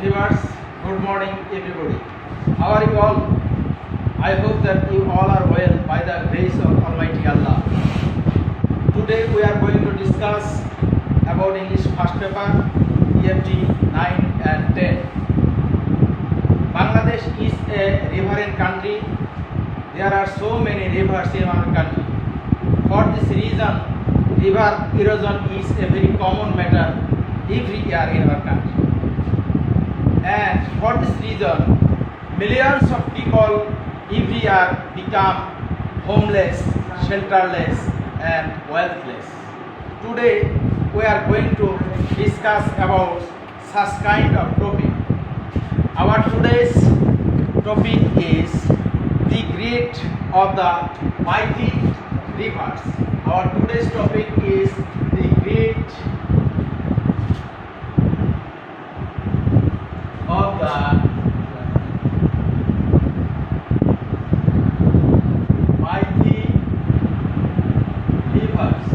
Viewers, good morning everybody. How are you all? I hope that you all are well by the grace of Almighty Allah. Today we are going to discuss about English first paper EFT 9 and 10. Bangladesh is a riverine country. There are so many rivers in our country. For this reason, river erosion is a very common matter every year in our country. And for this reason, millions of people every year become homeless, shelterless and wealthless. Today we are going to discuss about such kind of topic. Our today's topic is the great of the mighty rivers. Our today's topic is the great of the mighty rivers.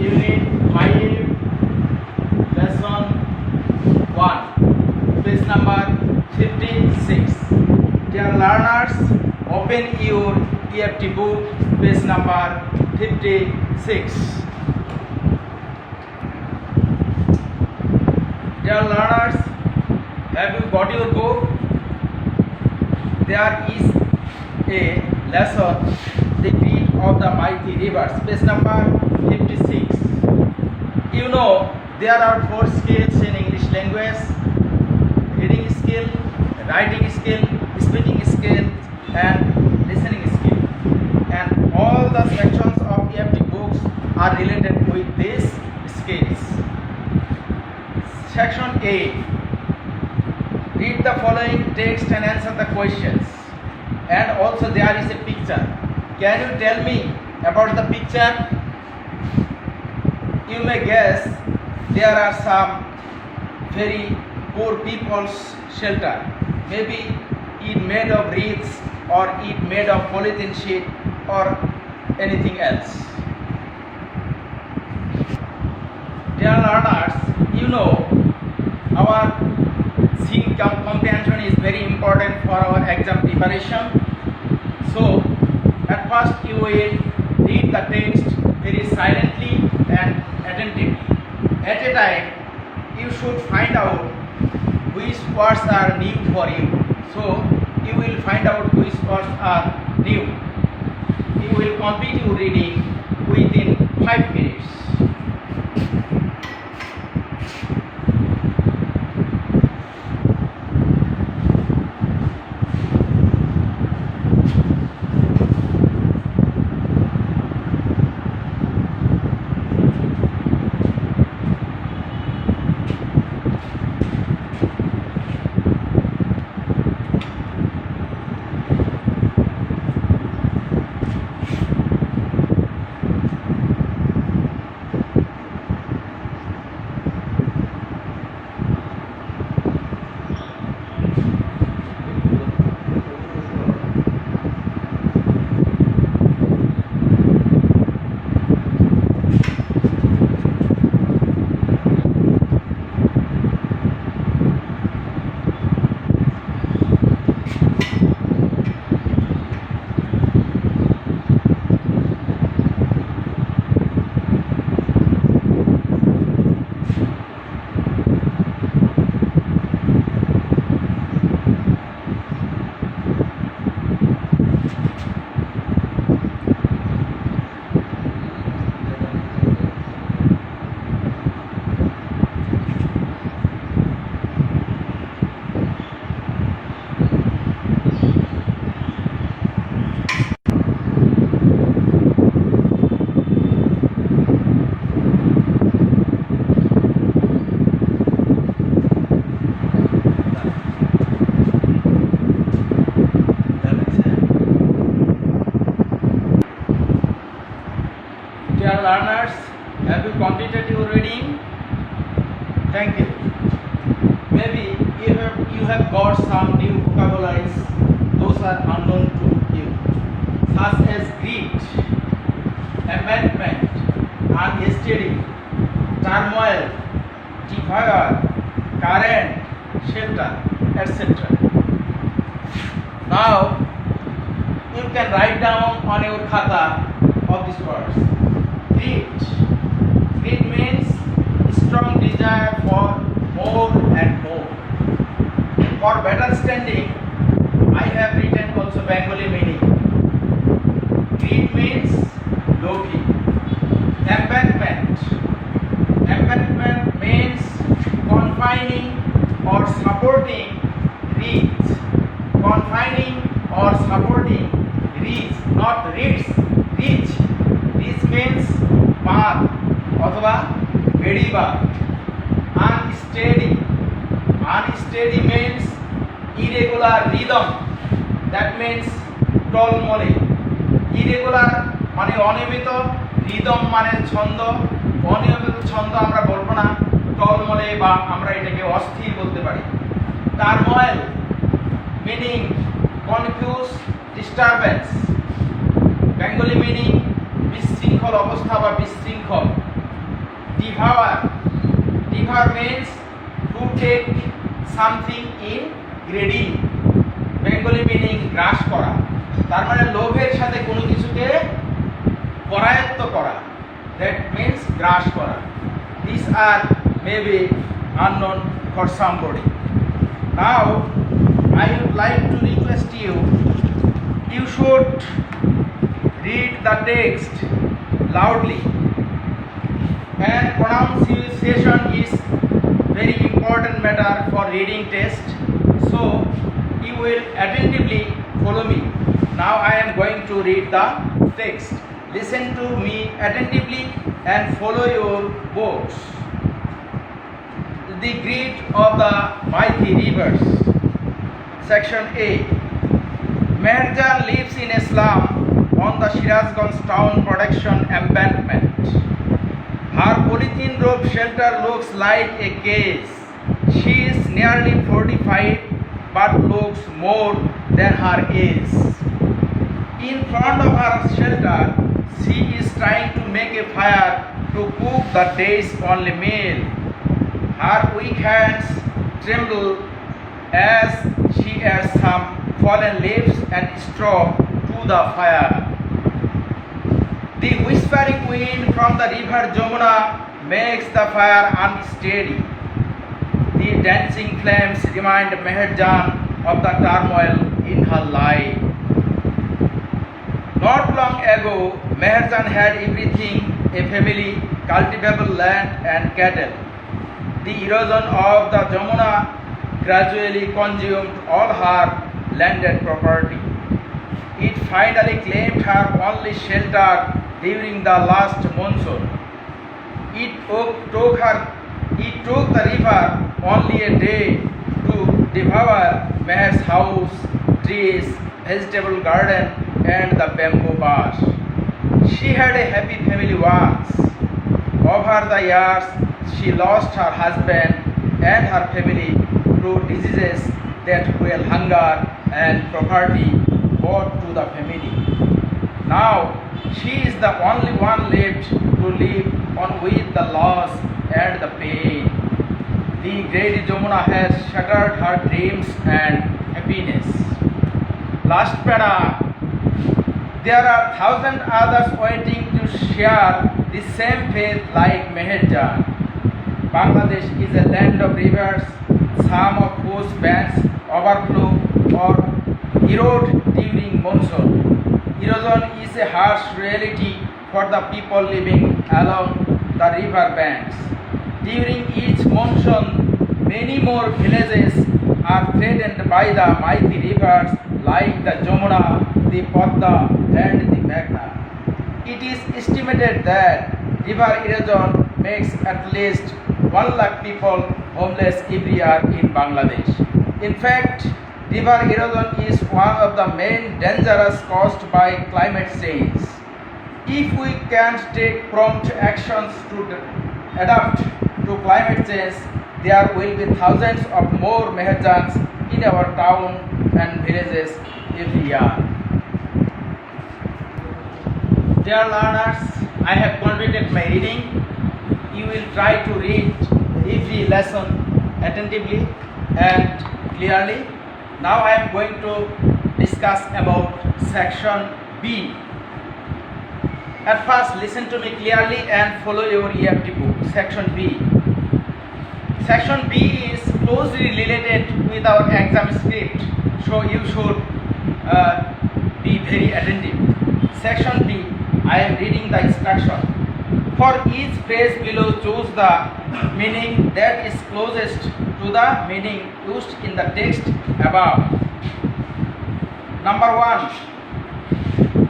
Unit 5, lesson 1, page number 56. Dear learners, open your EFT book, page number 56. Dear learners, have you got your book? There is a lesson, the great of the mighty rivers, page number 56. You know, there are 4 skills in English language: reading skill, writing skill, speaking skill and listening skill. And all the sections of EFT books are related with these skills. Section A. Read the following text and answer the questions. And also there is a picture. Can you tell me about the picture? You may guess there are some very poor people's shelter. Maybe it made of reeds or it made of polythene sheet or anything else. Dear learners, you know our sing comprehension is very important for our exam preparation. So at first you will read the text very silently and attentively. At a time you should find out which words are new for you. So you will find out which words are new. You will complete your reading within 5 minutes. Dear learners, have you completed your reading? Thank you. Maybe you have got some new vocabularies, those are unknown to you, such as greed, amendment, unsteady, turmoil, devour, current, shelter, etc. Now you can write down on your khata of these words. Greed. Greed means strong desire for more and more. For better standing, I have written also Bengali meaning. Greed means loki. Embankment. Embankment means confining or supporting reeds. Confining or supporting reeds, not reeds. Reach. Reach means path অথবা বেড়িবা. Unsteady. Unsteady means irregular rhythm. That means টলমলে. Irregular মানে অনিয়মিত, rhythm মানে ছন্দ। অনিয়মিত ছন্দ আমরা বলবো না, টলমলে বা আমরা এটাকে অস্থির বলতে পারি। Turmoil meaning confused, disturbance. Bengali meaning বিশৃঙ্খল অবস্থা বা বিশৃঙ্খল। Devour. Devour means to take something in greedy. Bengali meaning গ্রাস করা। তার মানে লোভের সাথে কোনো কিছুকে করায়ত্ত করা। That means গ্রাস করা. These are maybe unknown for somebody. Now I would like to request you, you should read the text loudly, and pronunciation is very important matter for reading test, so you will attentively follow me. Now I am going to read the text. Listen to me attentively and follow your words. The greed of the mighty rivers. Section A. Meherjan lives in a slum on the Shirazganj town production embankment. Her polythene roof shelter looks like a cage. She is nearly 45 but looks more than her age. In front of her shelter, she is trying to make a fire to cook the day's only meal. Her weak hands tremble as she adds some fallen leaves and straw to the fire. The whispering wind from the river Jamuna makes the fire unsteady. The dancing flames remind Meherjan of the turmoil in her life. Not long ago, Meherjan had everything: a family, cultivable land and cattle. The erosion of the Jamuna gradually consumed all her landed property. It finally claimed her only shelter during the last monsoon. It took the river only a day to devour Meher's house, trees, vegetable garden and the bamboo bush. She had a happy family once. Over the years, she lost her husband and her family to diseases that fuel hunger and poverty brought to the family. Now she is the only one left to live on with the loss and the pain. The great Jamuna has shattered her dreams and happiness. Last para. There are thousand others waiting to share the same fate like Meherjan. Bangladesh is a land of rivers, some of whose banks overflow or erode during monsoon. Erosion is a harsh reality for the people living along the river banks. During each monsoon, many more villages are threatened by the mighty rivers like the Jamuna, the Padma and the Meghna. It is estimated that river erosion makes at least 1 lakh people homeless every year in Bangladesh. In fact, river erosion is one of the main dangers caused by climate change. If we can't take prompt actions to adapt to climate change, there will be thousands of more Meherjans in our town and villages every year. Dear learners, I have completed my reading. You will try to read every lesson attentively and clearly. Now I am going to discuss about section B. At first, listen to me clearly and follow your EFT book. Section B. Section B is closely related with our exam script, so you should be very attentive. Section B. I am reading the instruction. For each phrase below, choose the meaning that is closest to the meaning used in the text above. Number 1.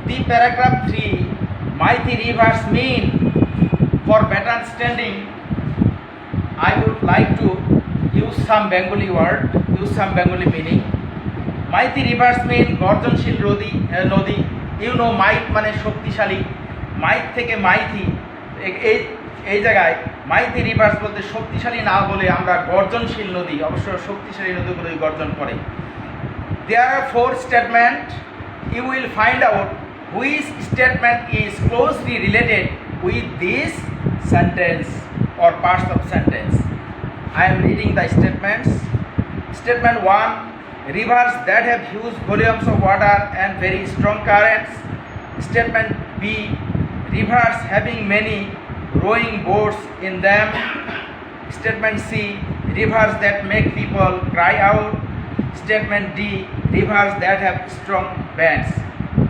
The paragraph 3. Mighty rivers mean. For better understanding, I would like to use some Bengali word, use some Bengali meaning. Mighty rivers mean গর্জনশীল নদী. You know might মানে শক্তিশালী, might থেকে mighty, এই জায়গায় mighty rivers বলতে শক্তিশালী না বলে আমরা গর্জনশীল নদী, অবশ্য শক্তিশালী নদীগুলোই গর্জন করে। There are 4 statements. You will find out which statement is closely related with this sentence or parts of sentence. I am reading the statements. Statement 1. Rivers that have huge volumes of water and very strong currents. Statement B. Rivers having many rowing boats in them. Statement C. Rivers that make people cry out. Statement D. Rivers that have strong bands.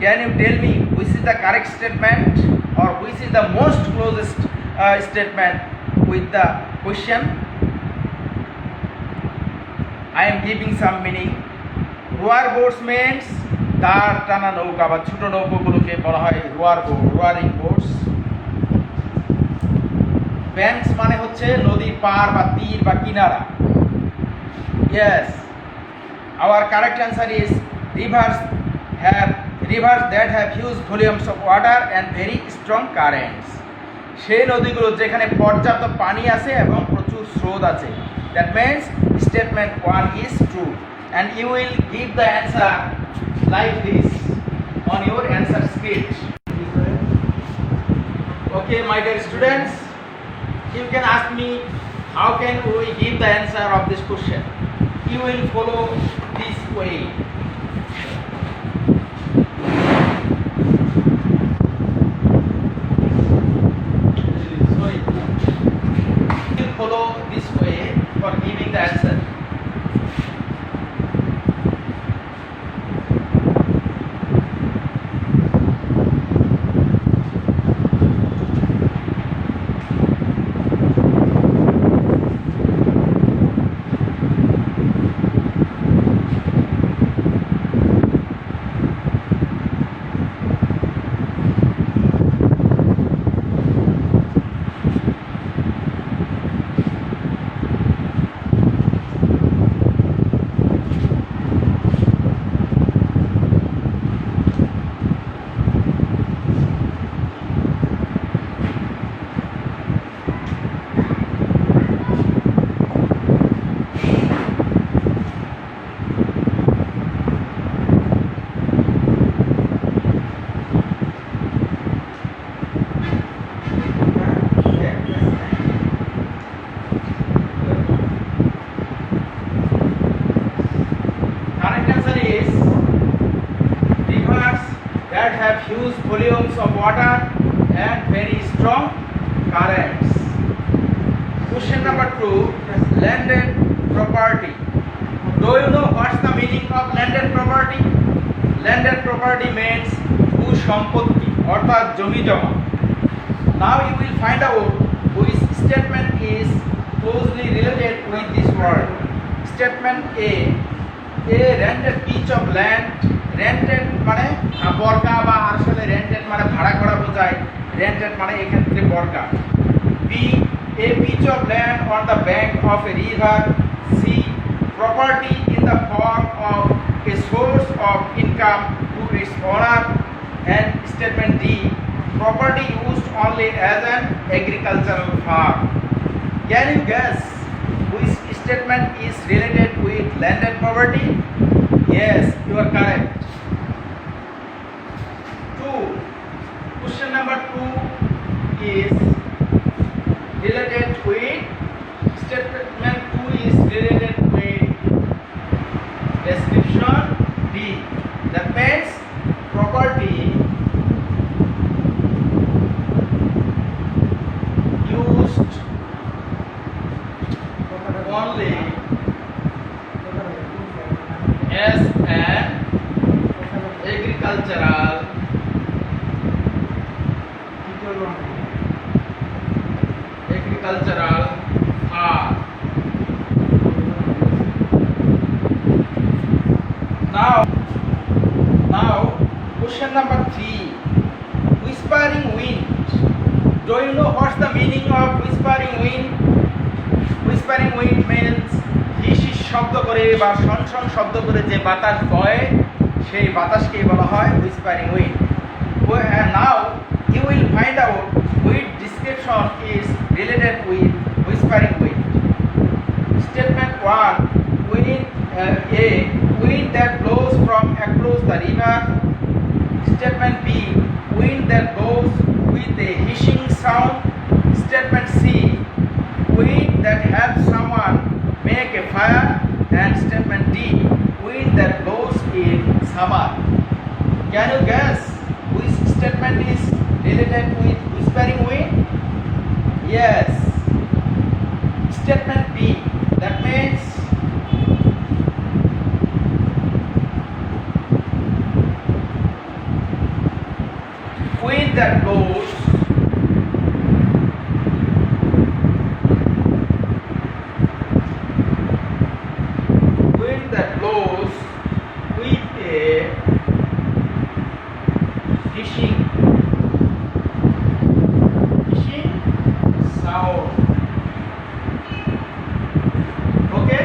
Can you tell me which is the correct statement or which is the most closest statement with the question? I am giving some meaning. Rower boats means দাঁড় টানা নৌকা বা ছোট নৌকাগুলোকে বলা হয় roaring boats. Banks মানে হচ্ছে নদীর পার বা তীর বা কিনারা। Yes, our correct answer is rivers that have huge volumes of water and very strong currents. সেই নদীগুলো যেখানে পর্যাপ্ত পানি আছে এবং প্রচুর স্রোত আছে। That means statement 1 is true, and you will give the answer like this on your answer script. Okay, my dear students, you can ask me how can we give the answer of this question. You will follow this way. Follow this way for giving the answer. That have huge volumes of water and very strong currents. Question number 2. Landed property. Do you know what's the meaning of landed property? Landed property means ভূ-সম্পত্তি অর্থাৎ জমি জমা। Now you will find out which statement is closely related with this word. Statement A. A rented piece of land. Rented মানে বর্গা বা আসলে rented মানে ভাড়া করা বোঝায়, rented মানে এক্ষেত্রে বর্গা। B. A piece of land on the bank of a river. C. Property in the form of a source of income to its owner. And statement D. Property used only as an agricultural farm. Can you guess which statement is related with landed property? Yes, you are correct. 2. Question number 2 is related with statement 2 is related with S and agricultural R. Now question number 3. Whispering wind. Do you know what's the meaning of whispering wind? Whispering wind means হিস শব্দ করে বা শনশন শব্দ করে যে বাতাস বয় সেই বাতাসকেই বলা হয় whispering wind. Now you will find out which description is related with whispering wind. Statement 1. Wind A. Wind that blows from across the river. Statement B. Wind that blows with a hissing sound. Statement C. Wind that helps someone make a fire. And statement D. Wind that blows in summer. Can you guess which statement is related with whispering wind? Yes. Statement B. That means wind that blows with a hissing sound. Okay,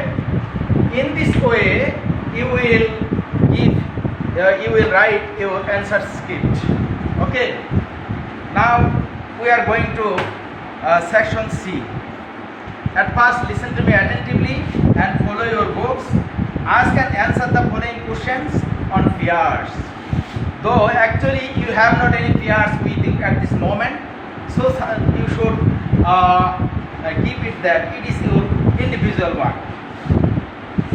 in this way you will write your answer script. Okay, now we are going to section C. At first listen to me attentively and follow your books. Ask and answer the following questions on fears. Though actually you have not any fears with you at this moment, so you should keep it that it is your individual one.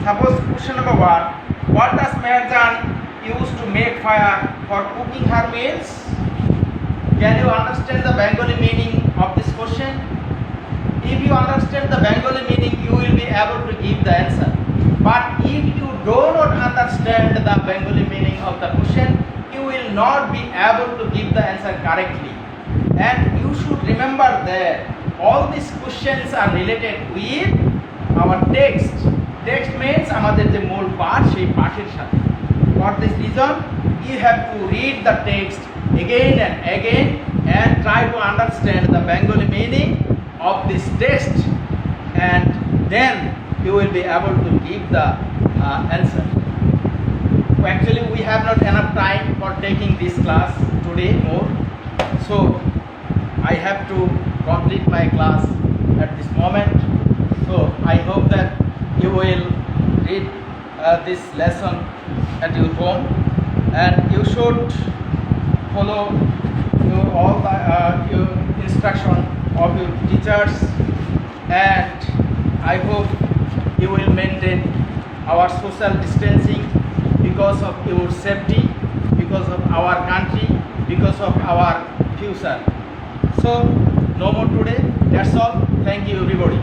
Suppose question number 1. What does Marjan use to make fire for cooking her meals? Can you understand the Bengali meaning of this question? If you understand the Bengali meaning, you will be able to give the answer. But if you do not understand the Bengali meaning of the question, you will not be able to give the answer correctly. And you should remember that all these questions are related with our text. Text means আমাদের যে মূল পাঠ সেই পাঠের সাথে. For this reason, you have to read the text again and again and try to understand the Bengali meaning of this text, and then you will be able to give the answer. Actually, we have not enough time for taking this class today more, so I have to complete my class at this moment. So I hope that you will read this lesson at your home, and you should follow all the your instruction of your teachers, and I hope you will maintain our social distancing because of your safety, because of our country, because of our future. So no more today. That's all. Thank you everybody.